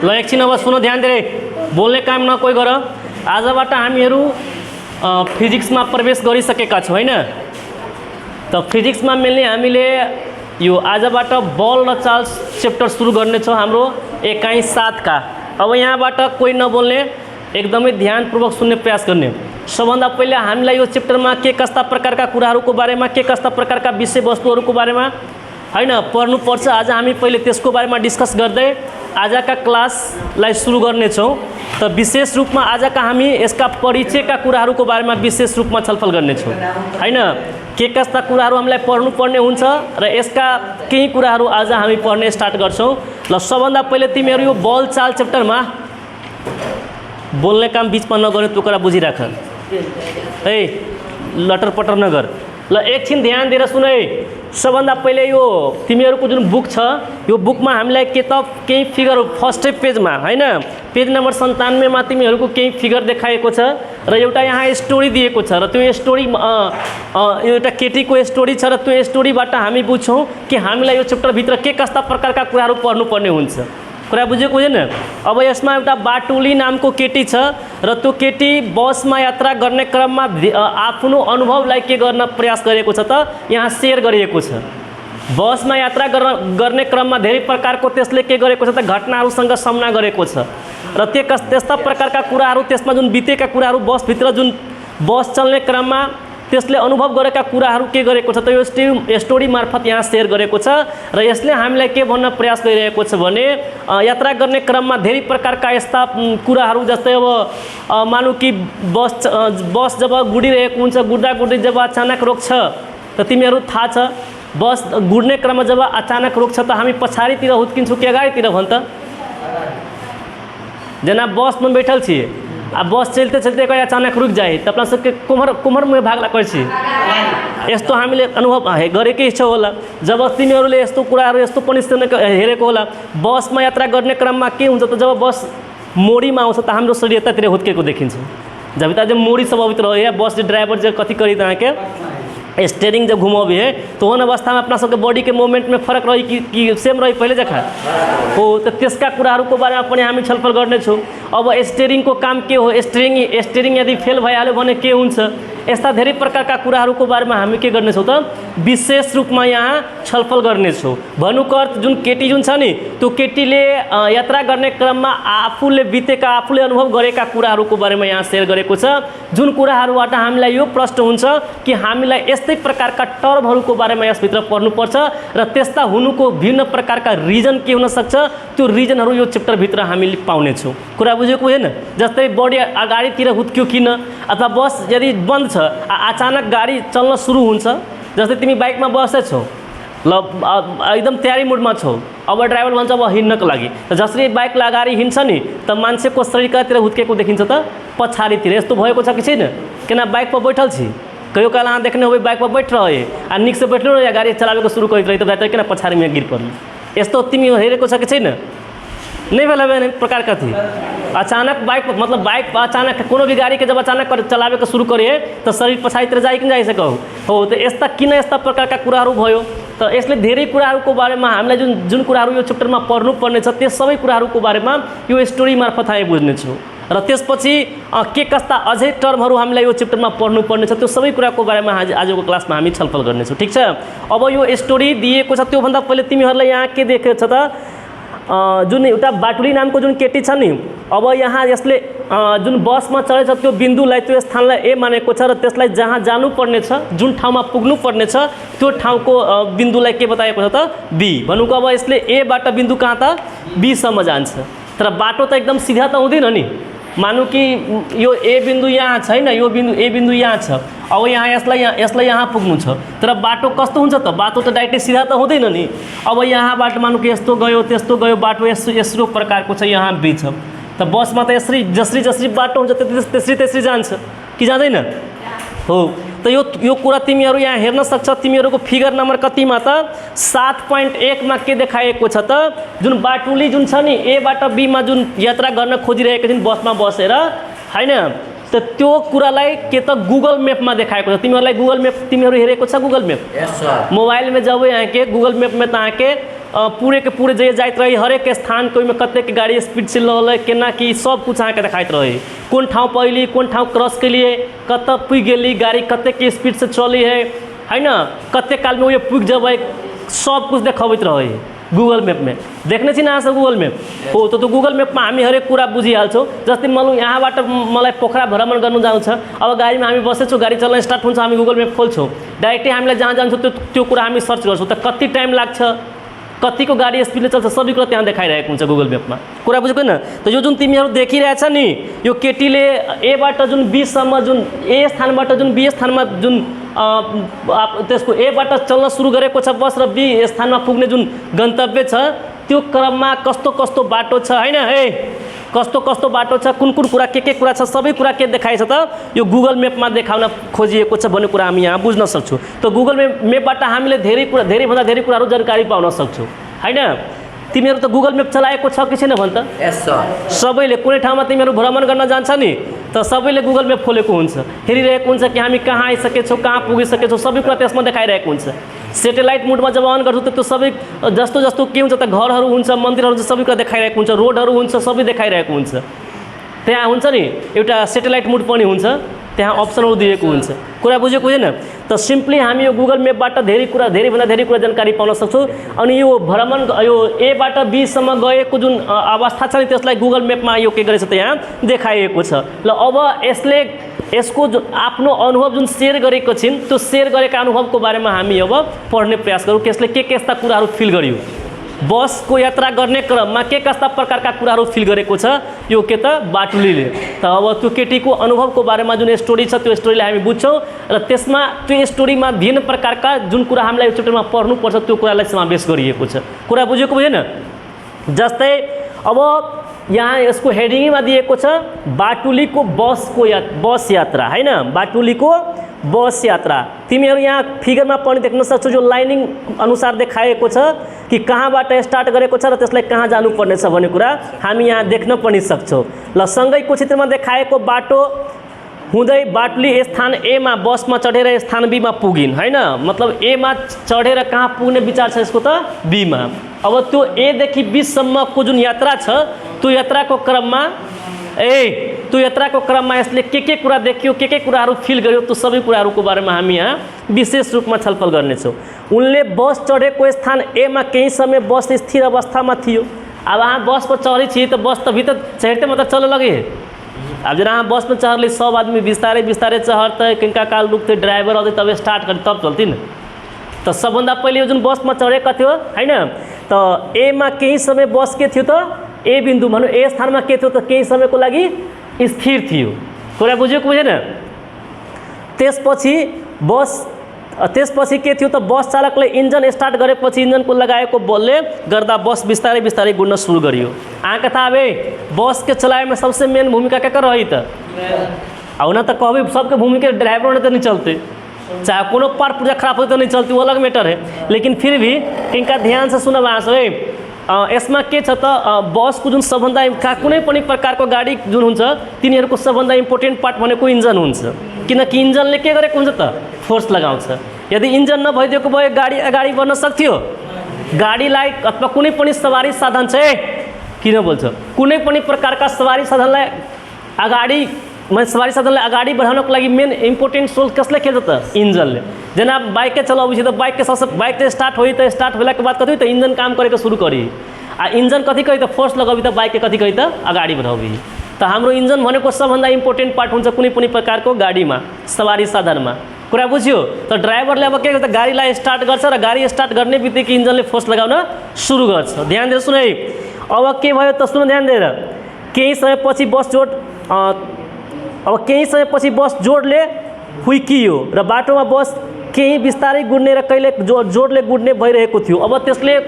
ल एकछिन अब सुन ध्यान दिएर बोल्ने काम न कोही गर। आजबाट हामीहरू फिजिक्समा प्रवेश गरिसकेका छौँ हैन। त फिजिक्समा मेनली हामीले यो आजबाट बल र चार्ज चैप्टर सुरु गर्नेछौँ हाम्रो इकाइ 7 का। अब यहाँबाट कोही नबोल्ने, एकदमै ध्यानपूर्वक सुन्ने प्रयास गर्ने। सबभन्दा पहिले हामीलाई यो चैप्टरमा के कस्ता प्रकारका कुराहरूको बारेमा, के कस्ता प्रकारका विषयवस्तुहरूको बारेमा हैन पढ्नुपर्छ। आज हामी पहिले त्यसको बारेमा डिस्कस गर्दै आजका क्लासलाई सुरु गर्नेछौँ। त विशेष रूपमा आजका हामी यसका परिचयका कुराहरूको बारेमा विशेष रूपमा छलफल गर्नेछौँ हैन। के कस्ता कुराहरू हामीलाई पढ्नुपर्ने हुन्छ र यसका केही कुराहरू आज हामी पढ्ने स्टार्ट गर्छौँ। ल सबभन्दा पहिले तिमीहरू यो बल चाल चैप्टरमा बोल्ने काम बिचमा नगर्ने, त्यो कुरा बुझिराख है, लटरपटर नगर। ल एकछिन ध्यान दिएर सुन है। सबभन्दा पहिले यो तिमीहरूको जुन बुक छ यो बुकमा हामीलाई के त केही फिगर फर्स्टै पेजमा हैन, पेज नम्बर 97 मा तिमीहरूको केही फिगर देखाएको छ र एउटा यहाँ स्टोरी दिएको छ र त्यो स्टोरी एउटा केटीको स्टोरी छ र त्यो स्टोरीबाट हामी बुझ्छौँ कि हामीलाई यो चैप्टरभित्र के कस्ता प्रकारका कुराहरू पढ्नुपर्ने हुन्छ। कुरा बुझेको हुँदैन। अब यसमा एउटा बाटुली नामको केटी छ र त्यो केटी बसमा यात्रा गर्ने क्रममा आफ्नो अनुभवलाई के गर्न प्रयास गरेको छ त यहाँ सेयर गरिएको छ। बसमा यात्रा गर्ने क्रममा धेरै प्रकारको त्यसले के गरेको छ त घटनाहरूसँग सामना गरेको छ र त्यस्ता प्रकारका कुराहरू, त्यसमा जुन बितेका कुराहरू, बसभित्र जुन बस चल्ने क्रममा त्यसले अनुभव गरेका कुराहरू के गरेको छ त यो स्टोरी मार्फत यहाँ सेयर गरेको छ र यसले हामीलाई के भन्न प्रयास गरिरहेको छ भने यात्रा गर्ने क्रममा धेरै प्रकारका यस्ता कुराहरू, जस्तै अब मानौँ कि बस जब गुडिरहेको हुन्छ, गुड्दै जब अचानक रोक्छ त तिमीहरू थाहा छ बस गुड्ने क्रममा जब अचानक रोक्छ त हामी पछाडितिर हुत्किन्छौँ कि अगाडितिर भन् त? जना बसमा बैठल छिए आ बस चलते चलते कहीं अचानक रुक जाए तो अपना सबके कुमर मुहे भागला कर यस्तो हामीले अनुभव गरेकै छ होला। जब तिमीहरूले यस्तो कुराहरू, यस्तो पनि हेरेको होला, बसमा यात्रा गर्ने क्रममा के हुन्छ त जब बस मोडीमा आउँछ त हाम्रो शरीर यतातिर हुत्केको देखिन्छ। जब त मोडी स्वभावभित्र हो या बस ड्राइवर जो कथी करी अहाँके स्टेयरिंग जब घुमाबी है तो उन अवस्था में अपना सबके बॉडी के मूवमेंट में फर्क रही कि सेम रही पहले जखा हो। तो त्यसका कुराहरूको बारेमा पनि हामी छलफल गर्नेछौँ। अब स्टेयरिंग को काम के हो, स्टेयरिंग यदि फेल भइहाल्यो भने के हुन्छ, यस्ता धेरै प्रकारका कुराहरूको बारेमा हामी के गर्नेछौँ त विशेष रूपमा यहाँ छलफल गर्नेछौँ। भन्नुको अर्थ जुन केटी जुन छ नि त्यो केटीले यात्रा गर्ने क्रममा आफूले बितेका, आफूले अनुभव गरेका कुराहरूको बारेमा यहाँ सेयर गरेको छ। जुन कुराहरूबाट हामीलाई यो प्रश्न हुन्छ कि हामीलाई यस्तै प्रकारका टर्महरूको बारेमा यसभित्र पढ्नुपर्छ र त्यस्ता हुनुको भिन्न प्रकारका रिजन के हुन सक्छ, त्यो रिजनहरू यो च्याप्टरभित्र हामीले पाउनेछौँ। कुरा बुझेको होइन? जस्तै बडी अगाडितिर हुत्क्यो किन, अथवा बस यदि बन्द छ अचानक गाडी चल्न सुरु हुन्छ, जस्तै तिमी बाइकमा बसेछौ ल एकदम तयारी मुडमा छौ, अब ड्राइभर भन्छ अब हिँड्नको लागि, त जसरी बाइक अगाडि हिँड्छ नि त मान्छेको शरीर कतातिर हुत्केको देखिन्छ त पछाडितिर। यस्तो भएको छ कि छैन? किन बाइक पर बैठल छी, कहियो काल अहाँ देख्ने हो बाइक पर बैठ रहे आ निक से बैठलो या गाडी चलावेको सुरु गरित रही त किन पछाडि में गिर पर्नु। यस्तो तिमी हेरेको छ कि छैन? नहीं भेल प्रकारका थी अचानक बाइक मतलब बाइक अचानक कोनो भी गाड़ी के जब अचानक चलावे के शुरू करिए तो शरीर पछाडितिर जाइ कि जाइ सकौ हो। तो यस्ता किन यस्ता प्रकारका कुराहरू भयो। तो यसले धेरै कुराहरूको बारेमा हामीलाई जुन कुराहरू यो च्याप्टरमा पढ्नु पर्ने छ त्यस सबै कुराहरूको बारेमा यो स्टोरी मार्फत हामी बुझ्नेछौँ र त्यसपछि के कस्ता अझै टर्महरू हामीलाई यो च्याप्टरमा पढ्नु पर्ने छ त्यो सबै कुराको बारेमा आजको क्लासमा हामी छलफल गर्नेछौँ। ठीक छ? अब यो स्टोरी दिएको छ, त्योभन्दा पहिले तिमीहरूलाई यहाँ के देखेको छ त जुन एउटा बाटुली नामको जुन केटी छ नि, अब यहाँ यसले जुन बसमा चढेछ त्यो बिन्दुलाई, त्यो स्थानलाई ए मानेको छ र त्यसलाई जहाँ जानुपर्ने छ, जुन ठाउँमा पुग्नु पर्ने छ त्यो ठाउँको बिन्दुलाई के बताएको छ त बी। भन्नुको अब यसले एबाट बिन्दु कहाँ त बीसम्म जान्छ, तर बाटो त एकदम सिधा त हुँदैन नि। मानौँ कि यो ए बिन्दु यहाँ छैन, यो बिन्दु ए बिन्दु यहाँ छ, अब यहाँ यसलाई यहाँ पुग्नु छ, तर बाटो कस्तो हुन्छ त? बाटो त डाइरेक्टली सिधा त हुँदैन नि। अब यहाँबाट मानौँ कि यस्तो गयो त्यस्तो गयो, बाटो यस्तो प्रकारको छ, यहाँ बी छ। त बसमा त जसरी बाटो हुन्छ त्यसरी जान्छ कि जाँदैन हो। त यो कुरा तिमीहरू यहाँ हेर्न सक्छ। तिमीहरूको फिगर नम्बर कतिमा त 7.1 मा के देखाएको छ त जुन बाटुली जुन छ नि एबाट बीमा जुन यात्रा गर्न खोजिरहेको छिन् बसमा बसेर हैन, त त्यो कुरालाई के त गुगल मैपमा देखाएको छ। तिमीहरूलाई गुगल मैप तिमीहरू हेरेको छ? गुगल मैप मोबाइल में जब यहाँ के गुगल मैप में तहाँ के पूरे के पूरे जे जाइत रही हरेक स्थान के में कते के गाड़ी स्पीड चल रहा है केना कि सब कुछ अहाँके देखाइत रहे कौन ठाव पहली कौन ठाव क्रॉस के लिए कत पुग गेली गाड़ी कते के स्पीड से चली है ना कते काल में वो पुग जब सब कुछ देखबैत रहे गूगल मैप में देखने छी ना सब गूगल मैप हो तो गूगल मैप में हामी हरेक कुरा बुझिहाल्छौँ जस्तै मलाई यहाँबाट मलाई पोखरा भ्रमण गर्नु जानु छ अब गाडीमा हामी बसेछौँ गाडी चल्न स्टार्ट हुन्छ हामी गूगल मैप खोल्छौँ डाइरेक्टली हामीलाई जहाँ जान्छौँ त्यो कुरा हामी सर्च गर्छौँ त कति टाइम लाग्छ कतिको गाडी स्पिडले चल्छ सबै कुरा त्यहाँ देखाइरहेको हुन्छ गूगल मैपमा कुरा बुझेको हैन त यो जुन तिमीहरू देखिरहेछ नि यो केटीले एबाट जुन बीसम्म जुन ए स्थानबाट जुन बी स्थानमा जुन त्यसको एबाट चल्न सुरु गरेको छ बस र बी स्थानमा पुग्ने जुन गन्तव्य छ त्यो क्रममा कस्तो कस्तो बाटो छ हैन हे कस्तो कस्तो बाटो छ कुन कुन कुरा के कुरा छ सबै कुरा के देखाइछ त यो गूगल मैपमा देखाउन खोजिएको छ भन्ने कुरा हामी यहाँ बुझ्न सक्छौँ त गूगल मैपबाट हामीले धेरैभन्दा धेरै कुराहरू जानकारी पाउन सक्छौँ हैन तिमीहरू त गूगल मैप चलाएको छ कि छैन भन त यस सर सबैले कुनै ठाउँमा तिमीहरू भ्रमण गर्न जान्छ नि त सबैले गूगल मैप खोलेको हुन्छ हेरिरहेको हुन्छ कि हामी कहाँ आइसकेछौँ कहाँ पुगिसकेछौँ सबै कुरा त्यसमा देखाइरहेको हुन्छ सेटेलाइट मोडमा जब अन गर्छौँ त त्यो सबै जस्तो जस्तो के हुन्छ त घरहरू हुन्छ मन्दिरहरू हुन्छ सबै कुरा देखाइरहेको हुन्छ रोडहरू हुन्छ सबै देखाइरहेको हुन्छ त्यहाँ हुन्छ नि एउटा सेटेलाइट मोड पनि हुन्छ त्यहाँ अप्सनहरू दिएको हुन्छ कुरा बुझेको छैन त सिम्पली हामी यो गुगल म्यापबाट धेरैभन्दा धेरै कुरा जानकारी पाउन सक्छौँ अनि यो भ्रमण यो एबाट बीसम्म गएको जुन अवस्था छ नि त्यसलाई गुगल म्यापमा यो के गरेछ त यहाँ देखाइएको छ ल अब यसको आफ्नो अनुभव जुन सेयर गरेको छिन् त्यो सेयर गरेका अनुभवको बारेमा हामी अब पढ्ने प्रयास गरौँ त्यसले के कस्ता कुराहरू फिल गर्यो बसको यात्रा गर्ने क्रममा के कस्ता प्रकारका कुराहरू फिल गरेको छ यो के त बाटुलीले त अब त्यो केटीको अनुभवको बारेमा जुन स्टोरी छ त्यो स्टोरीलाई हामी बुझ्छौँ र त्यसमा त्यो स्टोरीमा विभिन्न प्रकारका जुन कुरा हामीलाई यो च्याप्टरमा पढ्नुपर्छ त्यो कुरालाई समावेश गरिएको छ कुरा बुझेको भएन जस्तै अब यहाँ यसको हेडिङमा दिएको छ बाटुलीको बस यात्रा हैन बाटुलीको बस यात्रा तिमीहरू यहाँ फिगरमा पनि देख्न सक्छौ जो लाइनिङ अनुसार देखाएको छ कि कहाँबाट स्टार्ट गरेको छ र त्यसलाई कहाँ जानुपर्ने छ भन्ने कुरा हामी यहाँ देख्न पनि सक्छौँ ल सँगैको चित्रमा देखाएको बाटो हुँदै बाटुली स्थान ए मा बसमा चढेर स्थान बी मा पुगिन् हैन मतलब ए मा चढेर कहाँ पुग्ने विचार छ यसको त बी मा अब त्यो ए देखि बी सम्मको जुन यात्रा छ त्यो यात्राको क्रममा यसले के कुरा देखियो के कुराहरू फिल गर्यो त्यो सबै कुराहरूको बारेमा हामी यहाँ विशेष रूपमा छलफल गर्नेछौँ उनले बस चढेको स्थान ए मा केही समय बस स्थिर अवस्थामा थियो अब अहाँ बस पर चढी छी त बस त भीतर चढ़ते मतलब चल लगे अब जना अहाँ बस में चढ़ली सब आदमी बिस्तारे बिस्तारे चढ़ते किनका काल रुकते ड्राइवर आते तब स्टार्ट कर तब चलती न तो सबभन्दा पहिले जुन बस में चढ़ेका थियो हैन तो ए मा केही समय बस के थियो त ए बिंदु भनौँ ए स्थानमा के थियो त केही समयको लागि स्थिर थियो कुरा बुझेको बुझेन त्यसपछि के थियो त बस चालकले इन्जन स्टार्ट गरेपछि इन्जनको लगाएको बलले गर्दा बस बिस्तारै बिस्तारै गुड्न सुरु गरियो अहाँके थाहा भए बस के चलाए में सबसे मेन भूमिका क्या रही त हुन त कहबै सबके भूमिका ड्राइवर ने तो नहीं चलते चाहे कोनो पार्ट पूरा खराब हो तो नहीं चलती वो अलग मैटर है लेकिन फिर भी इनका ध्यान से सुनब अहाँ यसमा के छ त बसको जुन सबभन्दा कुनै पनि प्रकारको गाडी जुन हुन्छ तिनीहरूको सबभन्दा इम्पोर्टेन्ट पार्ट भनेको इन्जन हुन्छ किनकि इन्जनले के गरेको हुन्छ त फोर्स लगाउँछ यदि इन्जन नभइदिएको भए गाडी अगाडि बढ्न सक्थ्यो गाडीलाई अथवा कुनै पनि सवारी साधन छ किन बोल्छ कुनै पनि प्रकारका सवारी साधनलाई अगाडि बढाउनको लागि मेन इम्पोर्टेन्ट रोल कसले खेल्छ त इन्जनले जना बाइक चलाउँछ त बाइक स्टार्ट होइ त स्टार्ट होला के बाद कथि त इंजन काम गरेको सुरु करी आ इंजन कथि कहि त फोर्स लगाबी त बाइक के कथि कहि त अगाडि बढाबी त हाम्रो इंजन भनेको सबभन्दा इम्पोर्टेन्ट पार्ट हुन्छ कुनै पनि प्रकारको गाडीमा सवारी साधनमा कुरा बुझ्यो त ड्राइभरले अब के गर्छ गाडीलाई स्टार्ट गर्छ र गाडी स्टार्ट गर्ने बित्तिकै इन्जनले फोर्स लगाउन सुरु गर्छ ध्यान दिएर सुन है अब के भयो त सुन ध्यान दिएर केही समयपछि बस जोडले हुइकियो र बाटोमा बस केही बिस्तारै गुड्ने र कहिले जोडले गुड्ने भइरहेको थियो अब त्यसले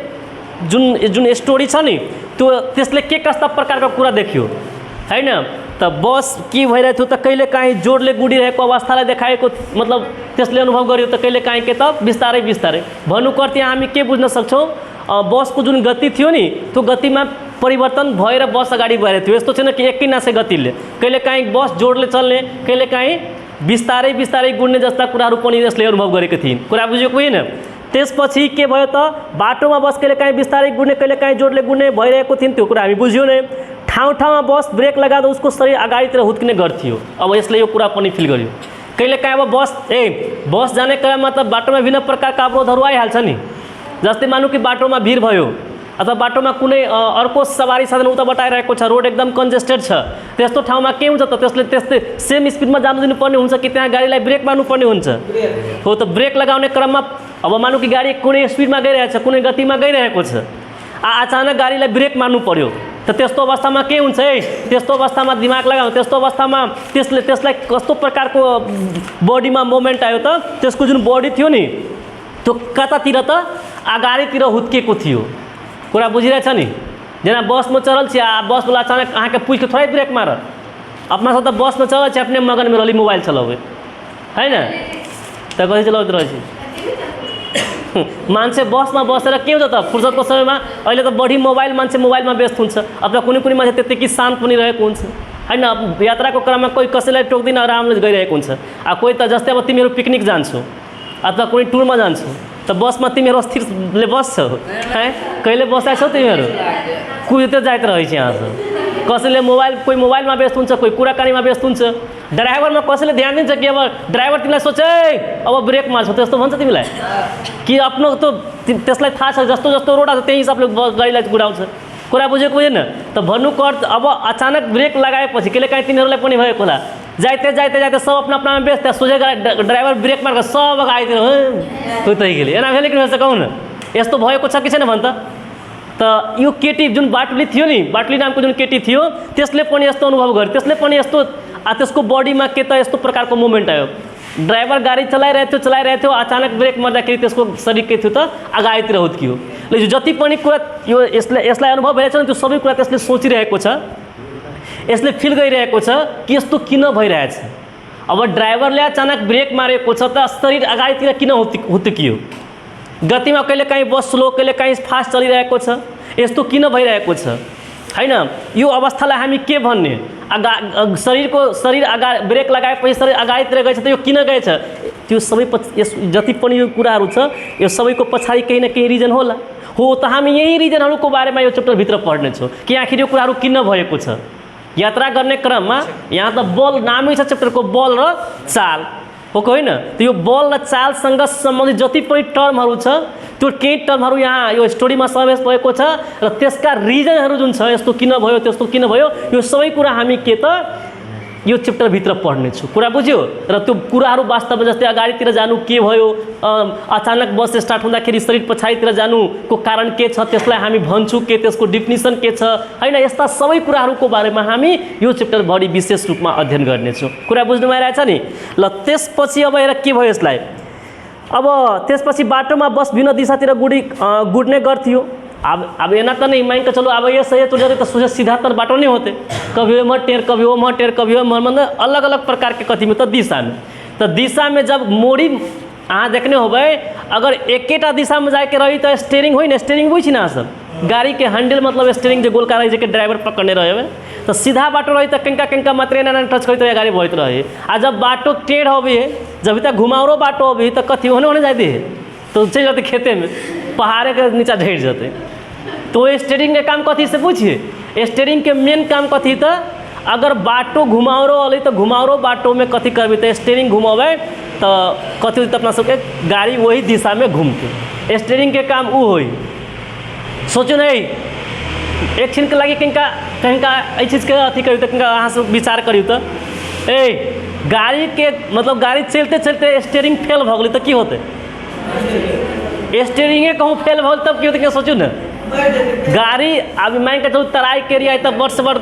जुन स्टोरी छ नि त्यसले के कस्ता प्रकारको कुरा देख्यो हैन त बस के भइरहेको थियो त कहिले काहीँ जोडले गुडिरहेको अवस्थालाई देखाएको मतलब त्यसले अनुभव गर्यो त कहिले काहीँ के त बिस्तारै बिस्तारै भन्नुपर्थे हामी के बुझ्न सक्छौँ बसको जुन गति थियो नि त्यो गतिमा परिवर्तन भएर बस अगाडि बढेको थियो यस्तो छैन कि एकै नासे गतिले कहिले काहीँ बस जोडले चल्ने कहिले काहीँ बिस्तारै बिस्तारै गुड्ने जस्ता कुराहरू पनि यसले अनुभव गरेको थिइन् कुरा बुझेको होइन त्यसपछि के भयो त बाटोमा बस कहिले काहीँ बिस्तारै गुड्ने कहिले काहीँ जोडले गुड्ने भइरहेको थियो, त्यो कुरा हामी बुझ्यौँ नै। ठाउँ ठाउँमा बस ब्रेक लगाउँदा उसको शरीर अगाडितिर हुत्किने गर्थ्यो। अब यसले यो कुरा पनि फिल गर्यो। कहिले काहीँ अब बस जाने क्रममा त बाटोमा विभिन्न प्रकारका अवरोधहरू आइहाल्छ नि। जस्तै मानौँ कि बाटोमा भिड भयो अथवा बाटोमा कुनै अर्को सवारी साधन उताबाट आइरहेको छ, रोड एकदम कन्जेस्टेड छ, त्यस्तो ठाउँमा के हुन्छ त त्यसले त्यस्तै सेम स्पिडमा जानु दिनुपर्ने हुन्छ कि त्यहाँ गाडीलाई ब्रेक मार्नुपर्ने हुन्छ। हो त ब्रेक लगाउने क्रममा अब मानौँ कि गाडी कुनै स्पिडमा गइरहेको छ, कुनै गतिमा गइरहेको छ, अचानक गाडीलाई ब्रेक मार्नु पर्यो। त त्यस्तो अवस्थामा के हुन्छ है, त्यस्तो अवस्थामा दिमाग लगाऊ, त्यस्तो अवस्थामा त्यसलाई कस्तो प्रकारको बडीमा मोमेन्ट आयो त, त्यसको जुन बडी थियो नि त्यो कतातिर त अगाडितिर हुत्केको थियो। कुरा बुझिरहेछ नि। जेना बसमा चलल छी आ बस वाला अचानक अहाँके पूछ के थोड़े ब्रेक मारत। अपना सब त बस में चलल छी अपने मगन में रहली मोबाइल चलावे है ना, त कहीं चलावत रहे छी। मान्छे बसमा बसेर के हुन्छ त फुर्सदको समयमा अहिले त बढी मान्छे मोबाइलमा व्यस्त हुन्छ, अथवा कुनै मान्छे त्यत्तिकै शान्त पनि रहेको हुन्छ हैन। यात्राको क्रममा कोही कसैलाई टोक्दिन आरामले गइरहेको हुन्छ। कोही त जस्तै अब तिमीहरू पिकनिक जान्छौ अथवा कुनै टुरमा जान्छौ त बसमा तिमीहरू अस्थिरले बस्छौ है, कहिले बसाइछौ तिमीहरू कुदते जाइत रहेछ यहाँ से। कसैले कोही मोबाइलमा व्यस्त हुन्छ, कोही कुराकानीमा व्यस्त हुन्छ। ड्राइभरमा कसैले ध्यान दिन्छ कि अब ड्राइभर तिमीलाई सोचे अब ब्रेक मार्छौ त्यस्तो भन्छ तिमीलाई कि आफ्नो त त्यसलाई थाहा छ जस्तो जस्तो रोड आछ त्यही हिसाबले गाडीलाई कुदाउँछ। कुरा बुझेको बुझेन त भन्नुको अर्थ अब अचानक ब्रेक लगाएपछि कहिले काहीँ तिनीहरूलाई पनि भएको होला, जाइते जाइते जाइते सब अपना अपनामा व्यस्त, त्यहाँ सोझे ड्राइभर ब्रेक मार्छ सब आइदिएर तै गेले एना भेले कि नभन्छ कहू न, यस्तो भएको छ कि छैन भन् त। यो केटी जुन बाटुली थियो नि, बाटुली नामको जुन केटी थियो त्यसले पनि यस्तो अनुभव गर्यो, त्यसले पनि यस्तो त्यसको बडीमा के त यस्तो प्रकारको मोमेन्ट आयो। ड्राइभर गाडी चलाइरहेको थियो अचानक ब्रेक मार्दाखेरि त्यसको शरीर के थियो त अगाडितिर हुत्कियो। ल जति पनि कुरा यो यसलाई अनुभव भइरहेको छ नि त्यो सबै कुरा त्यसले सोचिरहेको छ, यसले फिल गरिरहेको छ कि यस्तो किन भइरहेछ। अब ड्राइभरले अचानक ब्रेक मारेको छ त शरीर अगाडितिर किन हुत्कियो, गतिमा कहिले काहीँ बस स्लो कहिले काहीँ फास्ट चलिरहेको छ, यस्तो किन भइरहेको छ हैन। यो अवस्थालाई हामी के भन्ने, शरीर ब्रेक लगाएपछि शरीर अगाडितिर गएछ त यो किन गएछ, त्यो सबै जति पनि यो कुराहरू छ यो सबैको पछाडि केही न केही रिजन होला। हो त हामी यही रिजनहरूको बारेमा यो च्याप्टरभित्र पढ्नेछौँ कि आखिर यो कुराहरू किन भएको छ। यात्रा गर्ने क्रममा यहाँ त बल नामै छ च्याप्टरको, बल र चाल हो होइन। त यो बल र चालसँग सम्बन्धित जति पनि टर्महरू छ त्यो केही टर्महरू यहाँ यो स्टोरीमा समावेश भएको छ र त्यसका रिजनहरू जुन छ यस्तो किन भयो त्यस्तो किन भयो यो सबै कुरा हामी के त यो च्याप्टरभित्र पढ्नेछौँ। कुरा बुझ्यो। र त्यो कुराहरू वास्तवमा जस्तै अगाडितिर जानु के भयो, अचानक बस स्टार्ट हुँदाखेरि शरीर पछाडितिर जानुको कारण के छ त्यसलाई हामी भन्छौँ के, त्यसको डिफिनिसन के छ हैन। यस्ता सबै कुराहरूको बारेमा हामी यो च्याप्टर बढी विशेष रूपमा अध्ययन गर्नेछौँ। कुरा बुझ्नु भइरहेछ नि। ल त्यसपछि अब हेर के भयो यसलाई। अब त्यसपछि बाटोमा बस भिन्न दिशातिर गुड्ने गर्थ्यो। अब एना तो नहीं मान के चलो अब ये सही तो जाते तो सोचे सीधा तर बाटो नहीं होते, कभी वो टेर कभी वो टेर कभी वो मतलब अलग अलग प्रकार के कथी में तो दिशा में जब मोड़ी अहाँ देखने हो अगर एकेटा दिशा में जाके रही तो स्टेरिंग हो ना, स्टेरिंग बुझी ना सब गाड़ी के हैंडल मतलब स्टेरिंग जो गोलका रही है ड्राइवर पकड़ने रहे तो सीधा बाटो रही तो कंका मात्र ना टच करी तो गाड़ी बढ़त रहे। आ जब बाटो टेढ़ हो जब तक घुमावरो बाटो हो तो कथी होने जाते है तो चल जाते खेते में पहाड़े के नीचा ढेर जाते। तो स्टेरिंग के काम कथी से पूछिए, स्टेरिंग के मेन काम कथी तो अगर बाटो घुमावरो अल तो घुमावरो बाटो में कथी करबे तो स्टेरिंग घुमावे तो कथी होते अपना सबके गाड़ी वही दिशा में घूमते। स्टेरिंग के काम उ होई। सोचो नहीं एक छिन के लगे कहीं चीज़ के अथी करी तो अहाँ से विचार करी तो गाड़ी के मतलब गाड़ी चलते चलते स्टेरिंग फेल भ गई तो की होते, स्टेरिंगे कहूँ फेल भल तब की होते सोचू ना। गाड़ी अब मान के चलू तराई के एरिया तब वर्ष भर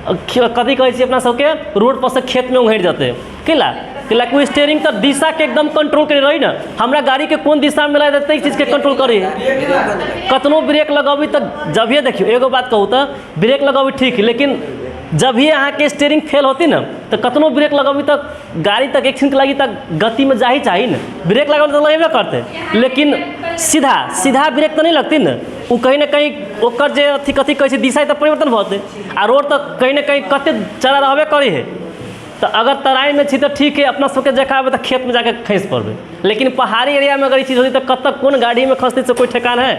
कथी कहे अपना सबके रोड पर से खेत में उघड़ जाते किला कोई स्टेरिंग तो दिशा के एकदम कंट्रोल करे रही ना। हमारा गाड़ी के कौन दिशा में लगा देते चीज़ के कंट्रोल करे, कतनो ब्रेक लगेबी तो जब ये देखियो एगो बात कहूँ तो ब्रेक लगेबी ठीक है, लेकिन जब भी अहाँ के स्टेरिंग फेल होती ना तो कतनो ब्रेक लगेबी तो गाड़ी तक एक छिन के लगी तक गति में जा ही चाहिए ना। ब्रेक लगा तो लगेबे करते लेकिन सीधा ब्रेक तो नहीं लगती ना, वो कहीं ना कहीं ओकर जे अथी कथी कहे दिशा तो परिवर्तन होते आ रोड तो कहीं ना कहीं कते चला रहबे करे है तो अगर तराई में छी तो ठीक है, अपना सबके देखाबे तो खेत में जाके खैस पड़बे, लेकिन पहाड़ी एरिया में अगर ये चीज़ होती तो कब तक कौन गाड़ी में खसती से कोई ठेकान है।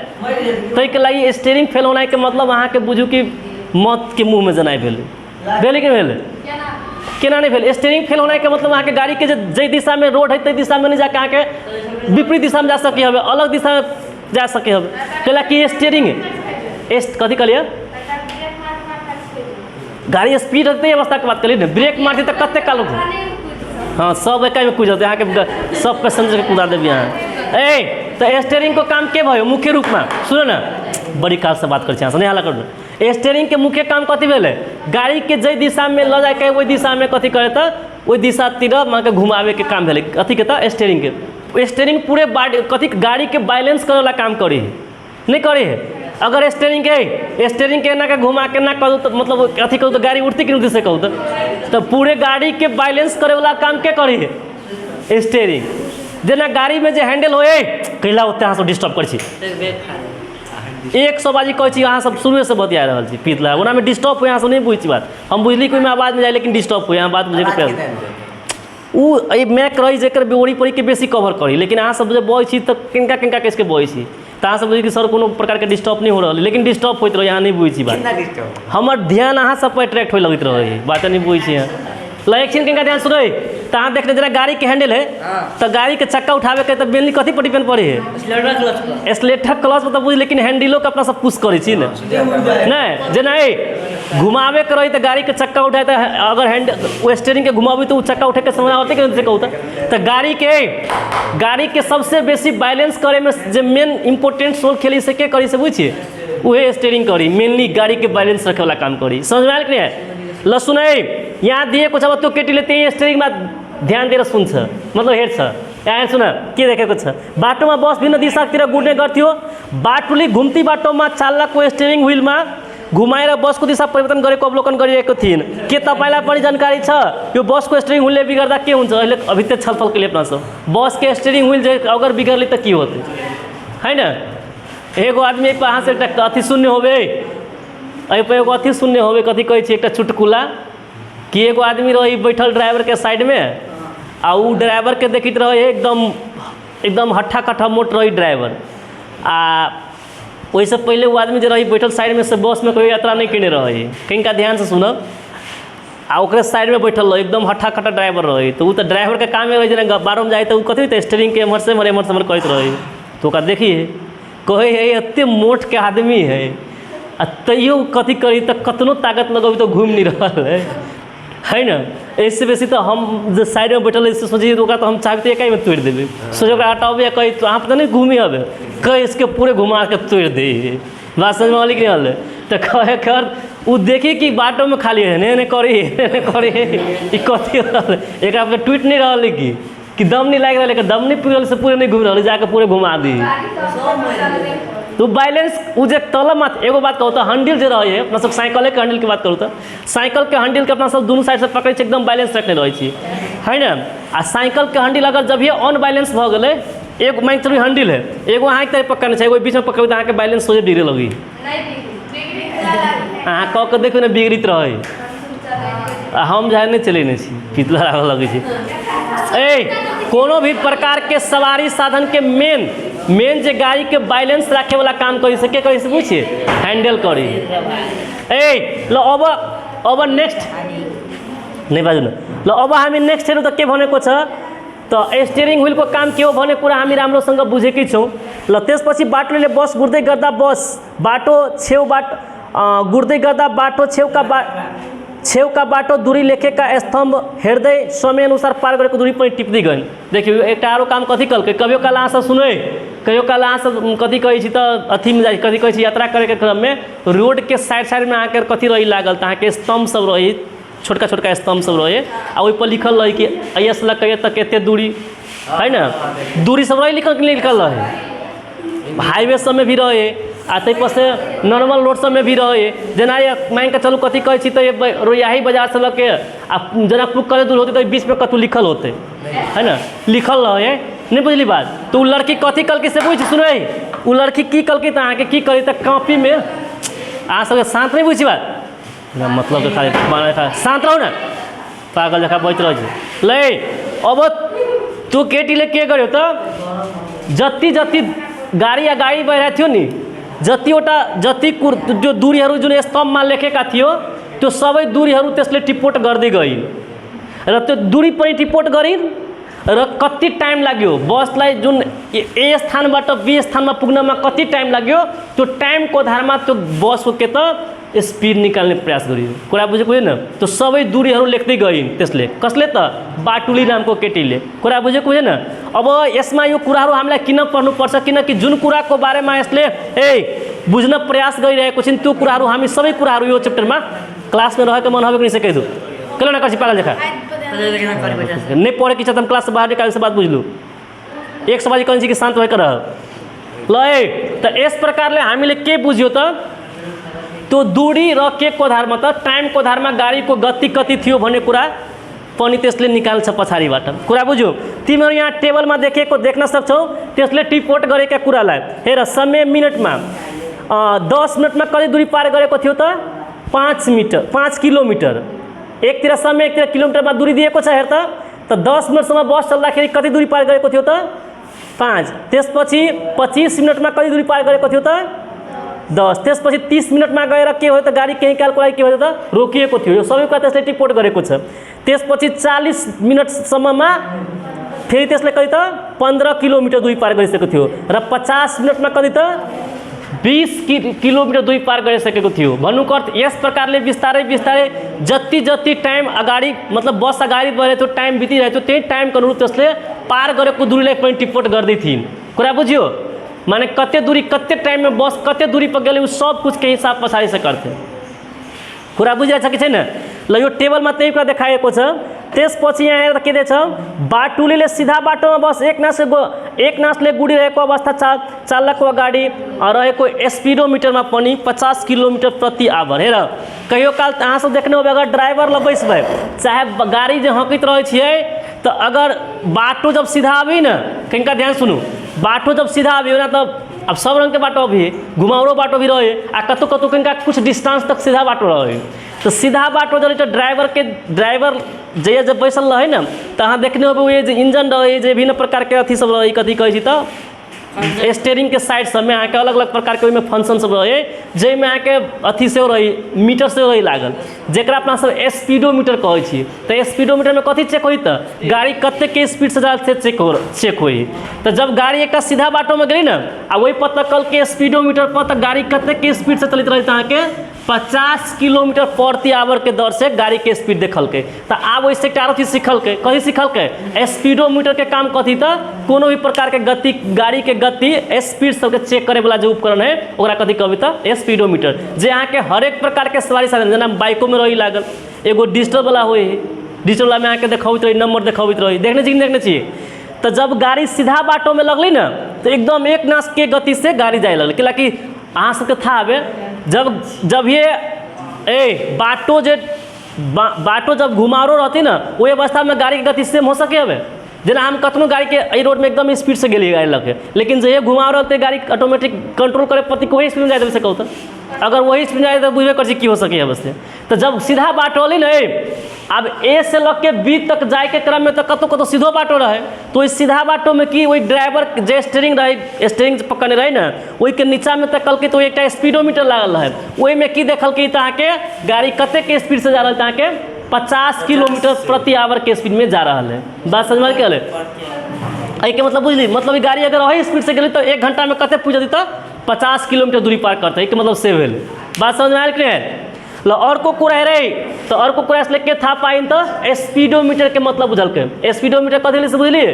तो एक लगी स्टीयरिंग फेल होना के मतलब अहाँ के बुझू कि मौत के मुँह में जनाई भेले कि भेले केना नहीं भेल। स्टीयरिंग फेल होना के मतलब अहाँ के गाड़ी के जे दिशा में रोड है ते दिशा में नहीं जाके अहाँ के विपरीत दिशा में जा सके हवे, अलग दिशा में जा सके हवे, कैला कि स्टीयरिंग कथी कहलिए गाड़ी स्पीड रहते अवस्था के बात करिए ना, ब्रेक मारती तो कते काल हाँ सब एक में कूद अहाँ के सब पैसेंजर के कूदा देवी अहाँ। ए तो स्टीयरिंग को काम के भयो मुख्य रूप में सुनो ना, बड़ी काल से बात कर नहीं हाला कर। स्टीयरिंग के मुख्य काम कथी भेले, गाड़ी के जे दिशा में ल जाके वही दिशा में कथी करे तो वही दिशा तीर माँ के घुमावे के काम भेले कथी के तो स्टीयरिंग के। स्टीयरिंग पूरे कथी गाड़ी के बैलेंस करे वाला काम करी नहीं करे है। अगर स्टीयरिंग के ना के घुमा के ना करूँ तो मतलब अथी करूँ तो गाड़ी उठती कि नहीं से कहूँ तो पूरे गाड़ी के बैलेंस करे वाला काम के करी है स्टीयरिंग। जेना गाड़ी में जो हैंडल हो कैला होते अहाँ सब डिस्टर्ब कर 100 बाजी कहै अहाँ सब शुरू से बतिया रहा छी पीतला ओना में डिस्टर्ब हो, यहाँ सब नहीं बुझी बात हम बुझली कोई में आवाज में जाए लेकिन डिस्टर्ब हो यहाँ बात बुझे के उ मैक रही जेकर ओरी पड़ी के बेसी कवर करी, लेकिन अहाँ सब जे बॉय छी तो किनका किनका कैसे बॉय छी तो अहाँ सब बुझी कि सर कोनो प्रकार के डिस्टर्ब नहीं हो रहा, लेकिन डिस्टर्ब होते रहे यहाँ नहीं बुझी बात हमर ध्यान अहाँ सब पर अट्रैक्ट हो लगत रहे बात नहीं बुझी यहाँ एक छिन किनका ध्यान सुने तो अहाँ देख जरा गाड़ी के हैंडल है तो गाड़ी के चक्का उठावे के तो मेनली कथी पर डिपेंड पड़े है स्लेटर क्लच पर तो बुझ, लेकिन हैंडलो के अपना सब पुश करे छी ना नहीं जेना घुमावे के रही तो गाड़ी के चक्का उठाए तो अगर हैंडल स्टीयरिंग के घुमावी तो चक्का उठे के समय आते कि कहूँ तो गाड़ी के सबसे बेसी बैलेंस करे में जो मेन इंपोर्टेंट रोल खेली से के करी से बुझिए वही स्टीयरिंग करी मेनली गाड़ी के बैलेंस रखे वाला काम करी। समझ में आयल कि नहीं ल सुने यहाँ दिए कुछ अब तो केटी लेते हैं स्टीयरिंग में ध्यान दिएर सुन्छ मतलब हेर्छ यहाँ सुन के देखेको छ बाटोमा बस भिन्न दिशातिर गुड्ने गर्थ्यो बाटोले घुम्ती बाटोमा चालकको स्टीयरिंग व्हीलमा घुमाएर बसको दिशा परिवर्तन गरेको अवलोकन गरिएको थिइन्। के तपाईँलाई पनि जानकारी छ यो बसको स्टीयरिंग व्हीलले बिगर्दा के हुन्छ। अहिले अभी त छलफल के लिए अपना सब बस के स्टीयरिंग व्हील जे अगर बिगड़ले त के होते है ना। एगो आदमी अहाँ से एक अथी सुनने होबे एगो अथी सुनने होबे कथी कहै छै एकटा चुटकुला कि एगो आदमी रही बैठल ड्राइवर के साइड में आ उ ड्राइवर के देखित रहे एकदम हट्ठा कट्ठा मोट रही ड्राइवर आ वैसे पहले वो आदमी जो रही बैठल साइड में से बस में कोई यात्रा नहीं करने रहे कहीं ध्यान से सुनब आ ओकरे साइड में बैठल रहे एकदम हट्ठा कट्ठा ड्राइवर रहे तो वो तो ड्राइवर के काम में रहे जेना बारह में जाए तो कथी होते स्टीयरिंग के एम्हर से एम्हर कहते रहे तो ओकरा देखिए कहे है एते मोट के आदमी है आ तैयो कथी करी तो कतनो ताकत लगबी तो घूम नहीं रहा है ना। इससे बेसी तो हम जो साइड में बैठल इससे सोचिए तो हम चाहते तो एक में तोड़ देवे सोचे हटाओ या कहीं तो आप तो नहीं घूमी हवे कहीं इसके पूरे घुमा के तोड़ दे बात समझ में वाली कि नहीं तो कहे कर वो देखी कि बाटो में खाली है नहीं करी कथी एक ट्वीट नहीं रहा कि दम नहीं लाग रहा लेकिन दम नहीं पूरे से पूरे नहीं घूम रहा जाके पूरे घुमा दी तो बैलेंस वो जो तल मात एगो बात कहूँ तो हैंडल जो रहे अपना सब साइकिल के हैंडल की बात करूँ तो साइकिल के हैंडल के अपना सब दोनों साइड से पकड़े एकदम बैलेंस रखने रही है ना। आ साइकिल के हैंडल अगर जब ये अनबैलेंस भ गए एगो मान चलू हैंडल है एगो अहाँ एक तरह पकड़ने चाहिए बीच में पकड़ तो अहाँ के बैलेंस सोचे बिगड़े लगी अहाँ कह के देखो ना बिगड़ित रहे हम जाए नहीं चले नहीं पितला लगे कोनो भी प्रकार के सवारी साधन के मेन जे गाड़ी के बैलेंस रखे वाला काम करी से के करी से पूछिए हैंडल करी लो अब नेक्स्ट नहीं बाजू ना लो अब हामी नेक्स्ट हेर्नु त के भनेको छ तो स्टीयरिंग व्हील को काम के हो भने कुरा हामी राम्रोसँग बुझेकै छौँ। ल त्यसपछि बाटोले बस गुड्दै गर्दा बस बाटो छेउबाट गुड्दै गर्दा बाटो छेउका बाटो दूरी लेखेका स्तम्भ हेर्दै समय अनुसार पार गरेको दूरी पनि टिप्दै गइन्। देखियो एकटा आरो काम कथी कलकै कभियो काल अहाँ सब सुनै कहियो काल अहाँ सब कथी कहै छी त अथीमे जाइ कथी कहै छी यात्रा करैके क्रममे रोड के साइडमे अहाँके कथी रही लागल त अहाँके स्तम्भ सब रही छोटका छोटका स्तम्भ सब रहे आ ओहि पर लिखल रही कि ऐस लग तक एते दूरी है ना दूरी सब रही लिखल रहे हाईवे सब में भी रहे आ पर से नॉर्मल रोड सब में भी रहे जेना मान के चलू कथी कहै छी तो रोयाही बाजार से लग के आ जनकपुर कते दूर होते तो बीच में कतहु लिखल होते है ना लिखल रहे नहीं बुझली बात। तो लड़की कथी कल से बुझ सुनै उ लड़की की कल तो अहाँके की करी तो कॉपी में अहाँ सबके शांत नहीं बुझी बात मतलब तो खाली शांत रहो ना पागल जखा बैठ रह लै अब तू केटीले के गर्यो त जति जति गाडी अगाडि बढिरहेको थियो नि जति जो दूरीहरू जुन स्तम्भमा लेखेका थियो त्यो सबै दूरीहरू त्यसले टिपोट गर्दै गइन् र त्यो दूरी पनि टिपोट गरिन् र कति टाइम लाग्यो बसलाई जुन ए स्थानबाट बी स्थानमा पुग्नमा कति टाइम लाग्यो त्यो टाइमको आधारमा त्यो बसको के त स्पिड निकाल्ने प्रयास गरियो। कुरा बुझेको होइन? त्यो सबै दूरीहरू लेख्दै गइन् त्यसले। कसले त? बाटुली नामको केटीले। कुरा बुझेको होइन? अब यसमा यो कुराहरू हामीलाई किन पढ्नुपर्छ किनकि जुन कुराको बारेमा यसले बुझ्न प्रयास गरिरहेको छिन् त्यो कुराहरू हामी सबै कुराहरू यो च्याप्टरमा क्लासमा रहेको मन हबेको निसके दु कले न कछि पागल देखा नहीं पढ़े कि तुम क्लास से बाहर निकाल से बात बुझ लू एक सवाल कौन कि शांत भएर ल त यस प्रकारले हामीले के बुझ्यो त त्यो दूरी र के को आधारमा त टाइमको आधारमा गाडीको गति कति थियो भन्ने कुरा पनि त्यसले निकाल्छ पछाडिबाट। कुरा बुझ्यो? तिमीहरू यहाँ टेबलमा देख्न सक्छौ त्यसले टिपोट गरेका कुरालाई हेर। समय मिनटमा 10 मिनटमा कति दूरी पार गरेको थियो त 5 किलोमिटर। एकतिर समय एकतिर किलोमिटरमा दूरी दिएको छ हेर त 10 मिनटसम्म बस चल्दाखेरि कति दूरी पार गरेको थियो त 5। त्यसपछि 25 मिनटमा कति दूरी पार गरेको थियो त 10। त्यसपछि 30 मिनटमा गएर के भयो त गाडी केही कालको लागि के भयो त रोकिएको थियो। यो सबै कुरा त्यसले टिपोट गरेको छ। त्यसपछि 40 मिनटसम्ममा फेरि त्यसले कति त 15 किलोमिटर दूरी पार गरिसकेको थियो र 50 मिनटमा कति त 20 किलोमिटर दूरी पार गरिसकेको थियो। भन्नुको अर्थ यस प्रकारले बिस्तारै बिस्तारै जति जति टाइम अगाडि मतलब बस अगाडि बढेको थियो टाइम बितिरहेको थियो त्यही टाइमको अनुरूप त्यसले पार गरेको दूरीलाई पनि टिपोट गर्दै थिइन्। कुरा बुझ्यो? माने कते दूरी कते टाइम में बस कते दूरी पर गए सब कुछ के हिसाब पछाडि से करते। कुरा बुझिरहेछ कि छैन? ल यो टेबलमा त्यही कुरा देखाएको छ। त्यसपछि यहाँ हेर्दा के देछ बाटुलीले सिधा बाटोमा बस एक नासले गुडिरहेको अवस्था चालकको अगाडि रहेको स्पिडोमिटरमा पनि 50 किलोमिटर प्रति आवर। हेर कहियो काल अहाँ सब देखने हो अगर ड्राइवर ल बैसबै चाहे गाड़ी जे हँकैत रहै छियै तो अगर बाटो जब सीधा आबी न कनिका ध्यान सुनू बाटो जब सीधा आबी ना तो अब सब रंग के बाटो भी घुमावरो बाटो भी रहे आ कतौ कतौ कनिका कुछ डिस्टेंस तक सीधा बाटो रहे तो सीधा बाटो जब ड्राइवर जब बैसल रहे न तो अहाँ देखने हो ये इंजन रहे विभिन्न प्रकार के अथी सब रहे कथी कहे तो स्टेरिंग के साइड सब में अहाँके अलग अलग प्रकार के फंक्शन सब रहे जैमे अहाँके अथी से रही मीटर से रही लागल जेकरा अपना सब स्पीडोमीटर कहै छी। तो स्पीडोमीटर में कथी चेक होई त गाड़ी कते के स्पीड से जाए चेक होई। तो जब गाड़ी एक सीधा बाटो में गई ना आ वही पता कल के स्पीडोमीटर पर तो गाड़ी कते के स्पीड से चलित रही अहाँके 50 किलोमीटर प्रति आवर के दर से गाड़ी के स्पीड देखल के। तो आब वैसे टारो चीज सीखल के कथी सीखल के स्पीडोमीटर के काम कथी त कोनो भी प्रकार के गति गाड़ी के गति स्पीड सबके चेक करे वाला जो उपकरण है ओकरा कथी कहबै त स्पीडोमीटर जे अहाँ के हर एक प्रकार के सवारी साधन जना बाइको में रही लागल एगो डिजिटल वाला होय डिजिटल वाला में अहाँ के देखाबैत रही नंबर देखाबैत रही देखने छी देखने छी। तो जब गाड़ी सीधा बाटो में लगली ना तो एकदम एक नास के गति से गाड़ी जाए लगल कि अहाँ सबके था हबे जब ये बाटो जब घुमारो रहती ना वही अवस्था में गाड़ी के गति सेम हो सके हबे जना हम कतनो गाड़ी के रोड में एकदम स्पीड से गेली गाड़ी लगे लेकिन जो घुमा रहते गाड़ी ऑटोमेटिक कंट्रोल करे पति को वही स्पीड में जाए से कहू अगर वही स्पीड जाए तो बुझे कर की हो सके अवस्था। तो जब सीधा बाटो होली ना अब ए से लग के बी तक जाए के क्रम में तो कतो कतो सीधो बाटो रहे तो इस सीधा बाटो में की वही ड्राइवर जो स्टेरिंग पकड़ने रहे ना वही के नीचा में तकल के तो एक स्पीडोमीटर लागल रहे वही में की देखल के के गाड़ी कते के स्पीड से जा रहा है के 50 किलोमीटर प्रति आवर के स्पीड में जा रहा है। बात समझ में क्या के मतलब बुझली मतलब गाड़ी अगर वही स्पीड से गई तो 1 घंटा में कते पूछ तो 50 किलोमीटर दूरी पार करते एक मतलब से भेल। बात समझ में आयल क्लियर ल और को कुरा रे तो और को कुरा के था पाइन तो स्पीडोमीटर के मतलब बुझल के स्पीडोमीटर कथी से बुझली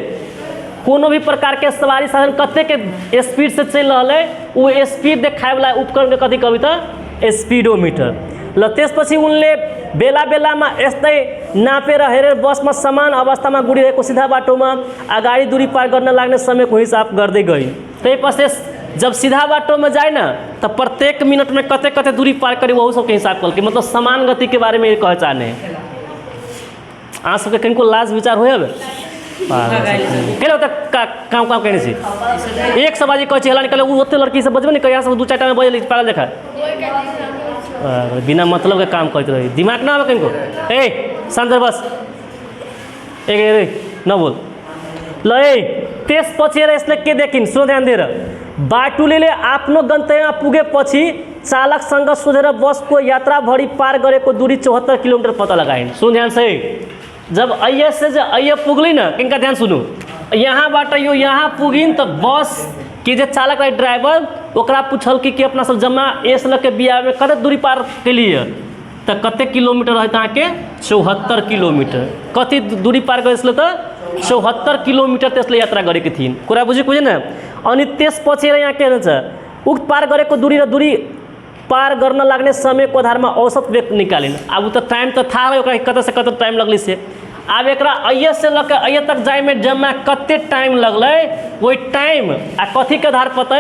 कोनो भी प्रकार के सवारी साधन कते के स्पीड से चल रहा है वो स्पीड देखाए वाला उपकरण के कथी कहबै त स्पीडोमीटर ल। त्यसपछि उनले बेला बेलामा यस्तै नापेर हेरेर बसमा समान अवस्थामा गुडिरहेको सीधा बाटोमा अगाडि दूरी पार गर्न लाग्ने समयको हिसाब गर्दै गई। त्यसपछि जब सीधा बाटो में जाए ना तो प्रत्येक मिनट में कते कते दूरी पार करे वह सबके हिसाब कल के मतलब समान गति के बारे में ये कह चाहने अहाँ सबके कहीं को लाज विचार हो काम काम कहने से एक सवाजी कहे हला निकले वो ओते लड़की से बजबे नहीं कहिया सब 2-4 में बजे पागल देखा बिना मतलब के काम करते रही दिमाग ना आवे कहीं को ए शांत बस न बोल ल त्यसपछि यसले के देखिन् सुन ध्यान दिएर बाटुलीले आफ्नो गन्तव्यमा पुगेपछि चालकसँग सोधेर बसको यात्राभरि पार गरेको दूरी 74 किलोमिटर पत्ता लगाइन्। सुन ध्यान से जब अय्य से अय्य पुगली न किनका ध्यान सुनू यहाँबाट यो यहाँ पुगिन् त बस के जे चालक रहे ड्राइवर ओकरा पूछल कि अपना सब जम्मा एस लग के बिया में कते दूरी पार केलिए त कते किलोमीटर रहे अहाँके 74 किलोमीटर कति दूरी पार गरेछले त 74 किलोमीटर त्यसले यात्रा गरेकी थिइन्। कुरा बुझेको बुझेन। अनि त्यसपछि यहाँ के हुन्छ उक्त पार गरेको दूरी र दूरी पार गर्न लाग्ने समयको आधारमा औसत वेग निकालिन्। अब त टाइम त थाहा है ओकरा कतऽ से कतऽ टाइम लगली से अब एकरा अय्य से लग के अय्य तक जाए में जम्मा कते टाइम लगल वही टाइम आ कथी के आधार पर